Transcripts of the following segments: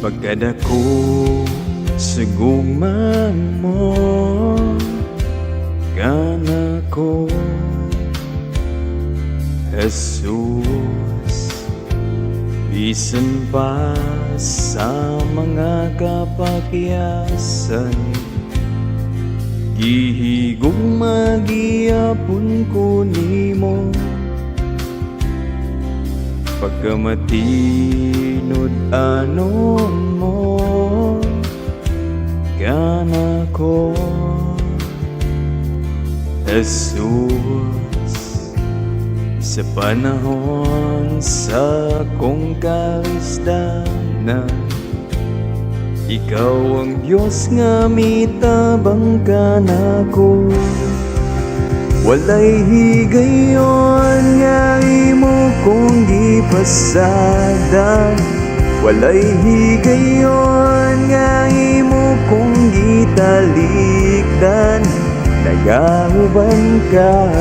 Pagkadako sa gugma mo, kana ko, Jesus. Bisan pa sa mga kapakyasan, gihigugma gihapon ko nimo. Pagkamatinod anon mo, kana ko, Jesus. Sa panahon sa kong karisdanan, ikaw ang Diyos nga mitabang ka nako. Walay higayon nga imo kong gipasadan, walay higayon nga imo kong gitalikdan. Nagauban ka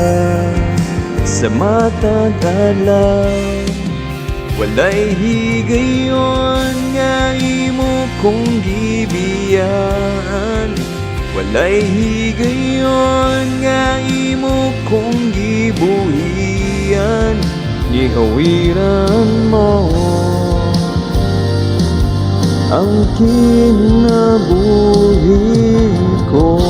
sa matag adlaw, walay higayon nga imo kong gibiyaan, walay higayon nga imo kong gibuhian. Gihawiran mo ang kinabuhi ko.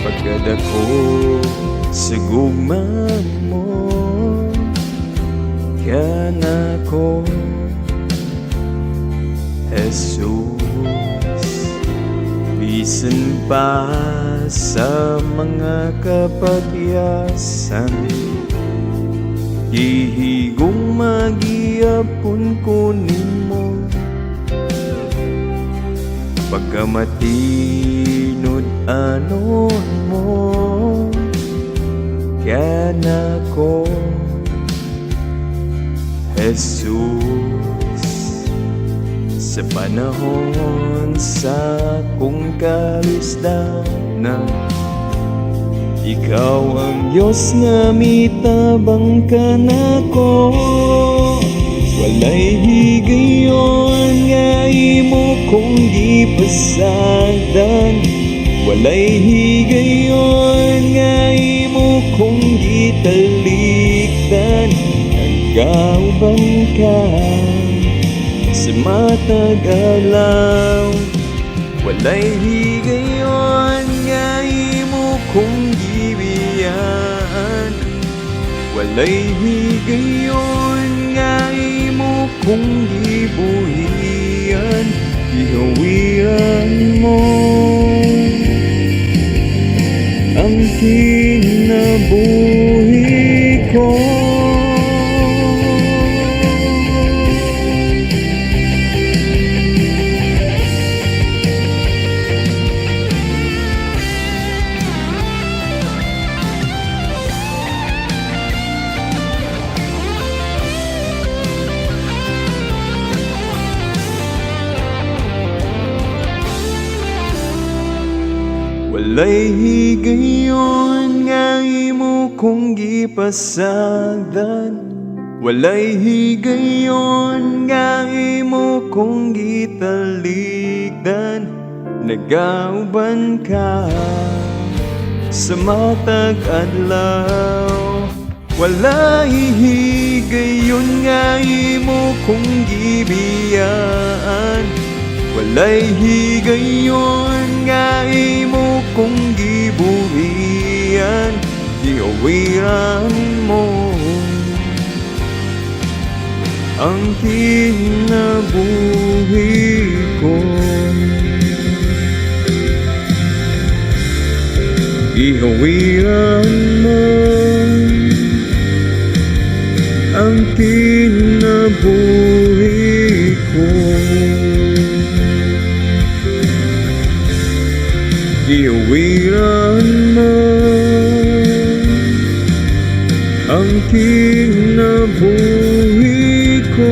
Pagkadako sa gugma mo, kana ko, Jesus. Bisan pa sa mga kapakyasan, gihigugma gihapon ko nimo. Pagkamatinod anon mo, kana ko, Jesus. Sa panahon sa kong karisdanan, ikaw ang Diyos nga mitabang ka nako. Walay higayon nga imo kong gipasadan, walay higayon nga imo kong gitalikdan. Nagauban ka sa matag adlaw, walay higayon nga imo kong gibiyaan, walay higayon nga imo kong gibuhian. Gihawiran mo ang kinabuhi ko. Walay higayon nga imo kong gipasadan, walay higayon nga imo kong gitalikdan. Nagauban ka sa matag adlaw, walay higayon nga imo kong gibiyaan, walay higayon nga imo kong gibuhian. Gihawiran mo ang kinabuhi ko. Gihawiran mo ang kinabuhi ko. Gihawiran mo ang kinabuhi ko.